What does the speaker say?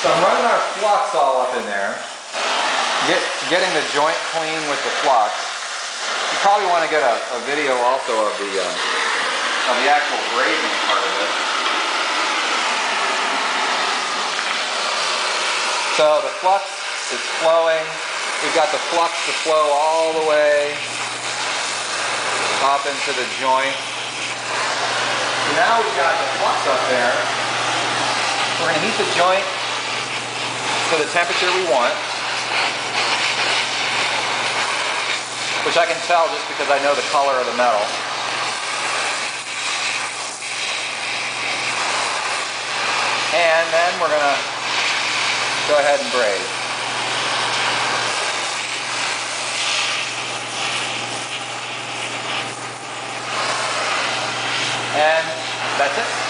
So I'm running our flux all up in there, getting the joint clean with the flux. You probably want to get a video also of the actual brazing part of it. So the flux is flowing. We've got the flux to flow all the way up into the joint. So now we've got the flux up there. We're going to heat the joint to the temperature we want, which I can tell just because I know the color of the metal. And then we're going to go ahead and braze. And that's it.